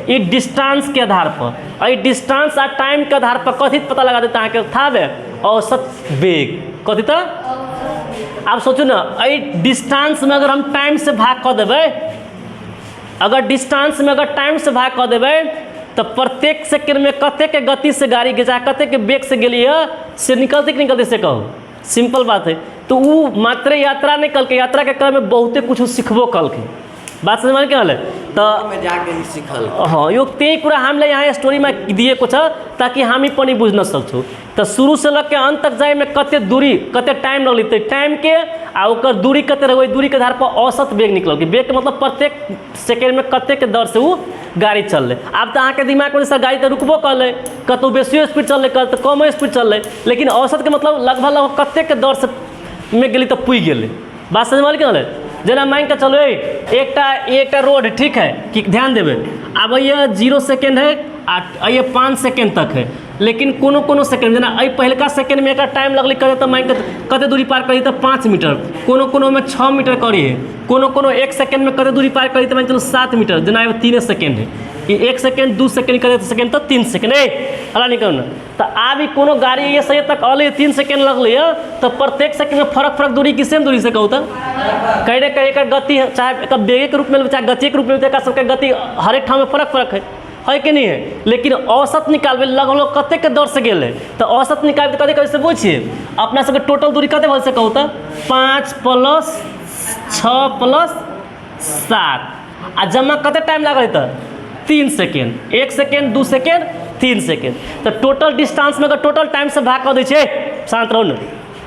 ई डिस्टेंस के आधार पर डिस्टेंस आ टाइम के आधार पर कथी पता लगा देता अहाँके था औसत वेग कथी तो आप सोचू ना डिस्टेंस में अगर हम टाइम से भाग कर देवे अगर डिस्टेंस में अगर टाइम से भाग कर देवे तो प्रत्येक सेकंड में कते के गति से गाड़ी के चाहे कते के वेग से गेलिए से निकलते कि निकलते से कहो सिंपल बात है। तो वो मात्र यात्रा नहीं कल के यात्रा के क्रम में बहुते कुछ सीखबो कल के बात समझ में क्या है तो जाके सीखल हाँ यो त्यही कुरा हामीले यहाँ स्टोरी में दिएको छ ताकि हामी पनि बुझ्न सक्छौँ। तो शुरू से लग के अंत तक जाए में कते दूरी कते टाइम लगली तो टाइम के आ ओकर दूरी कते रहे दूरी के आधार पर औसत वेग निकल वेग के मतलब प्रत्येक सेकेंड में कते के दर से वो गाड़ी चल रहे। अब तो अहाँके दिमाग में सर गाड़ी तो रुकबो कर ले कतौ बेसियो स्पीड चल रहे कतौ कम स्पीड चल रहे लेकिन औसत के मतलब लगभग कते के दर से में गेली तो पुग गेले बात समझ में क्या जना मान के चलो एक रोड ठीक है कि ध्यान देवे अब ये 0 सेकेंड है आ ये 5 सेकेंड तक है लेकिन कोनो कोनो सेकेंड जना पहलका सेकेंड में एक टाइम लगल करे तो मान के कते दूरी पार करी तो 5 मीटर कोनो कोनो में 6 मीटर करी है कोनो कोनो 1 सेकेंड में कते दूरी पार करी तो मान चलो 7 मीटर जना 3 सेकेंड है कि 1 सेकेंड 2 सेकेंड करे तो सेकेंड तो 3 सेकेंड हला नहीं करना तो अब कोनो गाड़ी ये सही तक अल 3 सेकेंड लगल तो प्रत्येक सेकेंड में फर्क दूरी की सेम दूरी से कहूँ तो कहीं कहीं गति चाहे एक वेग के रूप में चाहे गति के रूप में सबके गति हर एक ठाव में फर्क है कि नहीं है लेकिन औसत निकालबे लगभग कते के दर से गेले तो औसत निकाल कते कते से पूछिए अपना सबके टोटल दूरी कते भल से कहू तो 5 + 6 + 7 आ जमा कते टाइम लागल तो 3 सेकेंड 1 सेकेंड 2 सेकेंड 3 सेकेंड तो टोटल डिस्टेंस में अगर टोटल टाइम से भाग कर दी शांत रहो न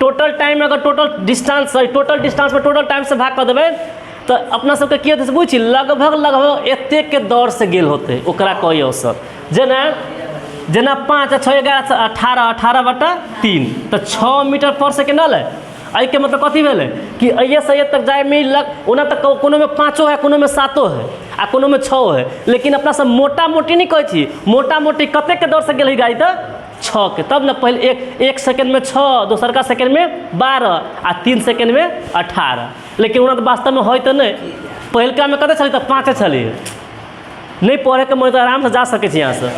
टोटल टाइम में अगर टोटल डिस्टेंस में टोटल टाइम से भाग कर देवे तो अपना सबके की होते पूछी लगभग एते के दौर से गेल होते ओकरा कही औसत जना 5 6 11 18 बटा 3 तो 6 मीटर पर सेकेंड है आई के मतलब कथी भेले कि अये से तक जाए में ओना तक कोनो में 5 है कोनो में 7 है आ कोनो में 6 है लेकिन अपना सब मोटा मोटी नहीं कहै छी मोटा मोटी कते के दौर से गेल गाड़ी तो 6 के तब ना पहले एक सेकेंड में 6 दोसर का सेकेंड में 12 आ 3 सेकेंड में 18 लेकिन उन्हें तो वास्तव में हो तो नहीं पहलका में कते चली तो 5 चली नहीं पढ़े के मन तो आराम से जा सके यहाँ से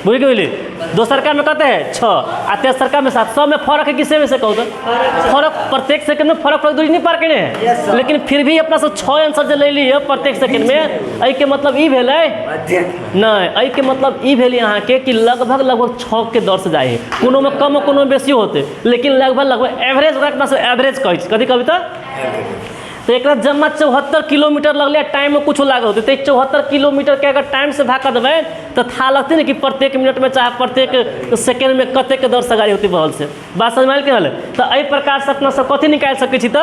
बुझ गई दोसरका में कते है 6 आ तेसरका में 7 सब में फर्क है किसे में से कहू तो फर्क प्रत्येक सेकंड में फर्क दूरी नहीं पार करे है लेकिन फिर भी अपना सब 6 आंसर जो ले लिए प्रत्येक सेकंड में आई के मतलब ई भेले नहीं आई के मतलब ई भेल यहाँ के कि लगभग 6 के दर से जाए कोनो में कम कोनो में बेसी होते लेकिन लगभग एवरेज अपना सब एवरेज कही कथी कभी तो एक जम्मा 74 किलोमीटर लगले टाइम में कुछ लागल होते तो 74 किलोमीटर के अगर टाइम से भाग देवे तो था लगती ना कि प्रत्येक मिनट में चाहे प्रत्येक सेकेंड में कते के दर से गाड़ी होती बहल से बात समझ में क्या तो एहि प्रकार से अपना सब कथी निकाल सकै छी तो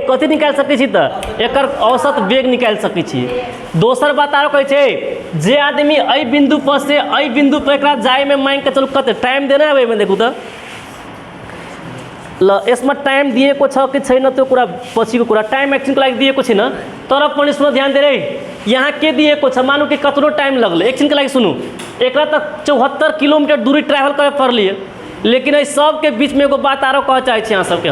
कथी निकाल सकै छी तो एकर औसत वेग निकाल सकै छी। दोसर बात आरो कहै छै जे आदमी एहि बिंदु पर से एहि बिंदु पर एकरा जाए में मान के चलू कते टाइम देना है में देखू तो ल इसमें टाइम दिएको छ कि छैन त्यो कुरा पछिको कुरा टाइम एकछिनको लागि दिएको छैन तर पनि सुन ध्यान दे रे यहाँ के दिएको छ मानु कि कतरो टाइम लगले एकछिनको लागि सुनु एकरा तक 74 किलोमीटर दूरी ट्रैवल करे पड़लिए लेकिन एहि सब के बीच में एगो बात आरो कह चाहे छी अहाँ सबके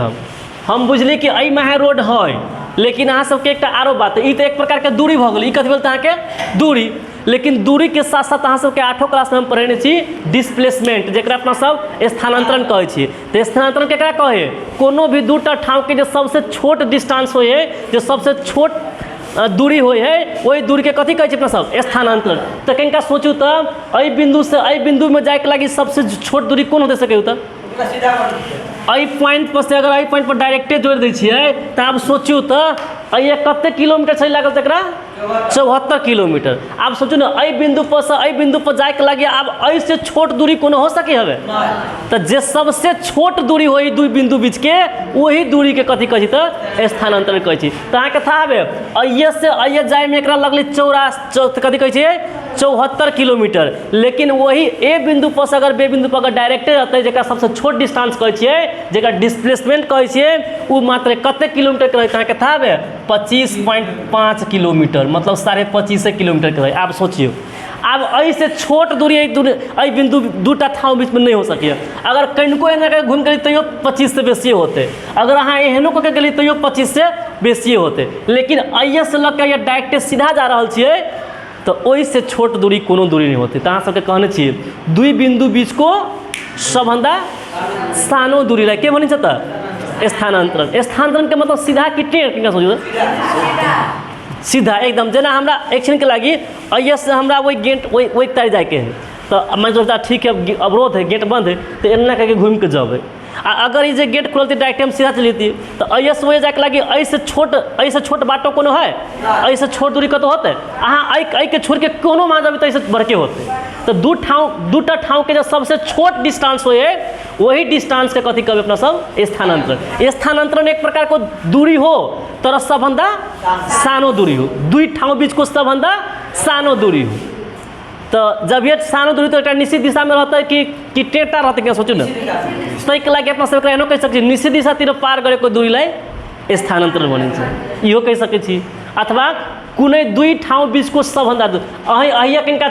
हम बुझली कि एहि में रोड है लेकिन अहाँ सबके एक आरो बात है तो एक प्रकार के दूरी भ गेल कथी बोलते अहाँके दूरी लेकिन दूरी के साथ साथ अहाँ सबके 8वीं क्लास में हम पढ़ेने छी डिस्प्लेसमेंट जेकरा अपना सब स्थानांतरण कहै छी तो स्थानांतरण केकरा कहे कोनो भी दूटा ठाव के जो सबसे छोट डिस्टेंस होय है जो सबसे छोट दूरी होय है वही दूरी के कथी कहै छी अपना सब स्थानांतरण तो कनिका सोचू तो एहि बिंदु से एहि बिंदु में जाए के लगी सबसे छोट दूरी कोन होते सके तो एहि पॉइंट पर से अगर एहि पॉइंट पर डायरेक्टे जोड़ दै छियै तऽ आब सोचियौ तऽ ये कते किलोमीटर छै लागल तकरा 74 किलोमीटर। आब सोचू ने एहि बिंदु पर से एहि बिंदु पर जाए के लगे आब एहि से छोट दूरी कोनो हो सके हवे तो जे सबसे छोट दूरी होई दू बिंदु बीच के वही दूरी के कथी कहै छै तऽ स्थानांतरण कहै छै। तऽ अहाँके था हवे अइये से अइये जाए में एकरा लगले 84 कथी कहै छै 74 किलोमीटर, लेकिन वही ए बिंदु पर से अगर बे बिंदु पर अगर डायरेक्टे रहते जेकरा सबसे छोट डिस्टेंस कहै छियै जेकरा डिस्प्लेसमेंट कहै छियै उ मात्र कते किलोमीटर के रहै अहाँके था हवे 25.5 किलोमीटर, मतलब 25.5 किलोमीटर के रहै। आब सोचियो आब एहि से छोट दूरी एहि बिंदु दूटा ठाव बीच में नहीं हो सके। अगर कनिको एना के घूम के तैयो 25 से बेसी होते, अगर अहाँ एहनो के गेली तैयो 25 से बेसी होते, लेकिन अइये से लग के डायरेक्टे सीधा जा रहल छियै तो ओहि से छोट दूरी कोनो दूरी नहीं होती। तो अहाँ सबके कहने छियै दुई बिंदु बीच को सबभन्दा सानो दूरी रहे के बनी छ त स्थानांतरण। स्थानांतरण के मतलब सीधा कि टेढ़ सोचो सीधा एकदम। जेना हमरा एक्शन के लगी अइये से हमरा वही गेट वही तर जाए के है तो मैं सोचता ठीक है अवरोध है गेट बंद है तो एना करके घूम के जाबे। अगर ये गेट खोलती डायरेक्ट हम सीधा चली थी तो अइये से वही जाके लगी ऐसे छोट बाटो कोनो है ऐसे छोट दूरी कतो होते अहाँ आई के छोड़ के कोनो मान जाबे तो ऐसे बड़के होते। तो दूटा ठाव के जो सबसे छोट डिस्टेंस हो वही डिस्टेंस के कथी कहबे अपना सब स्थानांतरण। स्थानांतरण एक प्रकार को दूरी हो तर सबभन्दा सानो दूरी हो, दुई ठाव बीच को सबभन्दा सानो दूरी हो। तो जब ये सानो दूरी तो एक निश्चित दिशा में रहता है कि टेढ़ा रहता है क्या सोचू ना तै के लागि अपना सबके एनो कहि सकै छी निश्चित दिशा तिर पार गरेको दूरीलाई स्थानांतरण भनिन्छ। इहो कहि सकै छी अथवा कुनै दुई ठाउँ बीचको सबभन्दा अहिया किनका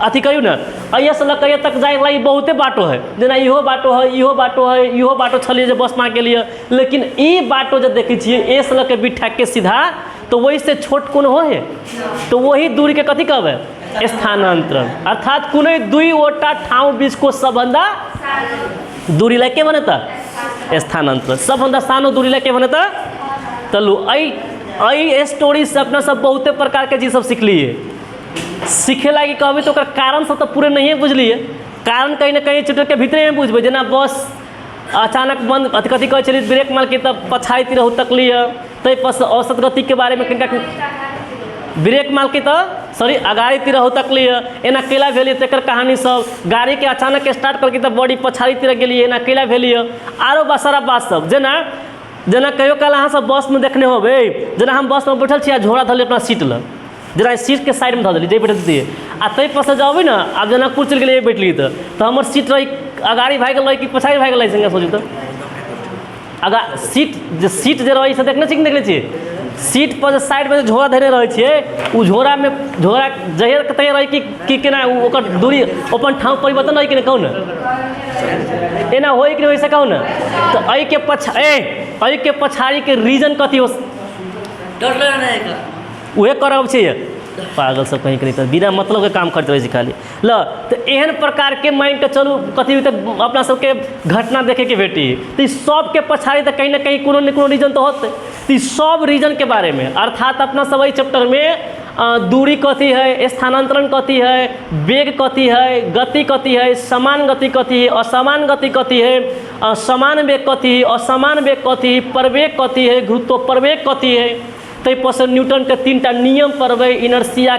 अथी करियो ना अहिया से लग कहिया तक जाए लागि बहुते बाटो है, जेना इहो बाटो है इहो बाटो है इहो बाटो छलिए जे बस में गेलिए, लेकिन ई बाटो जे देखै छियै ए से लग के बिठा के सीधा तो वही से छोट कोन हो है तो वही दूरी के कथी कहबै स्थानांतरण। अर्थात कुनै दुईवटा ठाउँ बीचको सबभन्दा दूरीलाई के भने त स्थानांतरण। सबभन्दा सानो दूरीलाई के भने त चलू एहि स्टोरी से अपना सब बहुते प्रकार के चीज सब सीखलिए। सीखे लागी कहबै तो कारण सब तो पूरे नहीं बुझलिए, कारण कहीं ना कहीं चैप्टर के भीतरे में बुझबै। जेना बस अचानक बंद कथी कहै छलिए ब्रेक मार के तब पछाड़ी तिर तकलिए तै पर से औसत गति के बारे में कनिका ब्रेक मार के तो सॉरी अगाड़ी तिर तकलिए एना केला भेलिए तकर कहानी सब, गाड़ी के अचानक स्टार्ट करके तब बॉडी पछाड़ी तिर गेलिए एना केला भेलिए आरो बसारा बात सब। जेना कहियो काल अहाँ सब बस में देखने होबै जेना हम बस में बैठल छी झोरा धरली अपना सीट लग जेना सीट के साइड में धऽ देली जे बैठल दिए आ तै पर से जाबै ना आब जनकपुर चलि गेलिए बैठली तो हमर सीट रही अगाड़ी भागि गेल कि पछाड़ी भागि गेल संगे सोचू तो अगर सीट जे रही से देखने छी कि देखने छी सीट पर साइड में झोरा धरे रहे छिए उ झोरा जहियर के तहियर रही कि केना ओकर दूरी अपन ठाव परिवर्तन रही कि कहू ना एना होई कि वैसे कहू ना। तो एहि के पछाड़ी के रीजन कथी हो उहे करब छै पागल सब कहीं कहीं तो बिना मतलब के काम करते रहे छी खाली ल। तो एहन प्रकार के माइन के चलू कथी तक अपना सबके घटना देखे के भेटी तो सब के पछाड़ी तो कहीं ना कहीं कोनो न कोनो रीजन तो होते। तो सब रीजन के बारे में अर्थात अपना सब एहि चैप्टर में दूरी कथी है, स्थानांतरण कथी है, वेग कथी है, गति कथी है, समान गति कथी है, असमान गति कथी है, समान वेग कथी है, असमान वेग कथी है, प्रवेग कथी है, गुरुत्व प्रवेग कथी है, तै पर से न्यूटन के 3टा नियम पढ़बै। इनर्सिया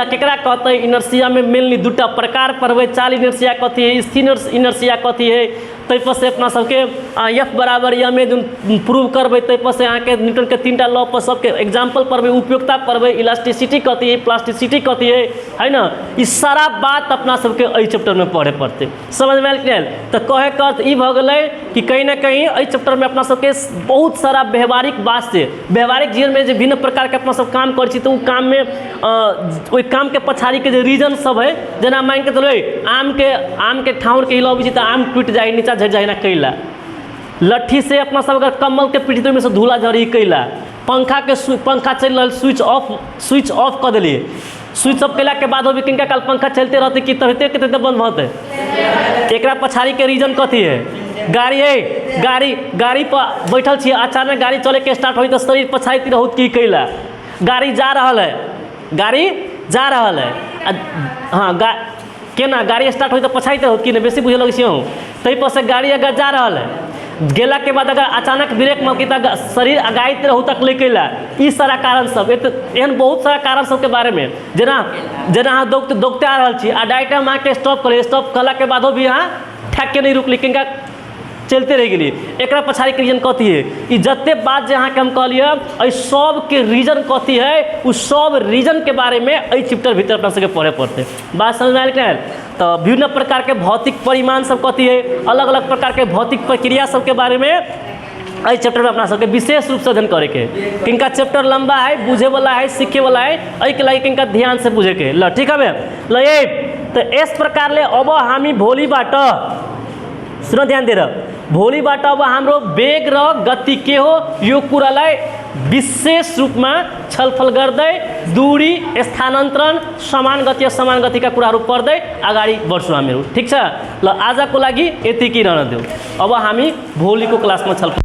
केकरा कहते हैं, इनर्सिया में मेनली दूटा प्रकार पढ़बै, चाल इनर्सिया कथी है, स्थिर इनर्सिया कथी है, तै पर से अपना सबके एफ बराबर एम ए प्रूव करबै। तै पर से अहाँके न्यूटन के 3टा लॉ पर सबके एग्जाम्पल पढ़बै, उपयोगिता पढ़बै, इलास्टिसिटी कथी है, प्लास्टिसिटी कथी है ना। ई सारा बात अपना सबके एहि चैप्टर में पढ़े पड़ते। समझ में आयल तो कहे का अर्थ ई भ गेलै कि कहीं ना कहीं एहि चैप्टर में अपना सबके बहुत सारा व्यवहारिक बात से व्यवहारिक जीवन में जो भिन्न प्रकार के अपना सब काम कर छी तो उ काम में ओहि काम के पछाड़ी के जो रीजन सब है जेना मान के चलो आम के ठाउर के हिलाबै छी तो आम टूट जाए नीचा झड़ जाए ना कैला, लट्ठी से अपना सब अगर कम्बल के पीठी में से धूला झड़ी कैला, पंखा चल रहा स्विच ऑफ कर दिलिए, स्विच ऑफ कैला के बाद भी किनका काल पंखा चलते रहते कि तहते बंद होते। एकरा पछाड़ी के रीजन कथी है, गाड़ी पर बैठल छी अचानक गाड़ी चले के स्टार्ट होई तो शरीर पछाड़ी तिर होत की कैला, गाड़ी जा रहा है हाँ केना गाड़ी स्टार्ट होई तो पछाड़ी तिर होत कि बेसी बुझे लगे छी तै पर से गाड़ी अगर जा रहा है गेला के बाद अगर अचानक ब्रेक मौकी तक शरीर अगाइत रहू तक लेके ला ई सारा कारण सब एहन बहुत सारा कारण सब के बारे में जेना अहाँ दौड़ते आ रहल छी आ डायरेक्ट हम अहाँके स्टॉप करे स्टॉप कला के बादो भी अहाँ ठेक के नहीं रुकली किनका चलते रह गई एक पछाड़ी के रीजन कथी है ई जते बात जे अहाँके हम कहलिए एहि सब के रीजन कथी है उ सब रीजन के बारे में एहि चैप्टर भीतर अपना सबके पढ़े पड़ते बात समझ में आयल कि नहीं तो विभिन्न प्रकार के भौतिक परिमाण सब कथी है अलग अलग प्रकार के भौतिक प्रक्रिया सब के बारे में एहि चैप्टर में अपना सबके विशेष रूप से अध्ययन करे के किनका चैप्टर लंबा है बुझे वाला है सीखे वाला है एहि के लागी किनका ध्यान से बुझे के ल ठीक है ल ये तो इस प्रकार ले अब हामी भोलिबाट सुन ध्यान दिएर भोलिबाट अब हाम्रो वेग र गति के हो यो कुरालाई विशेष रूपमा छलफल गर्दै दूरी स्थानान्तरण समान गति असमान गतिका कुराहरू पढ्दै अगाडि बढ्छौँ हामीहरू ठीक छ ल आजको लागि यतिकै रहन देऊ अब हामी भोलिको क्लासमा छलफल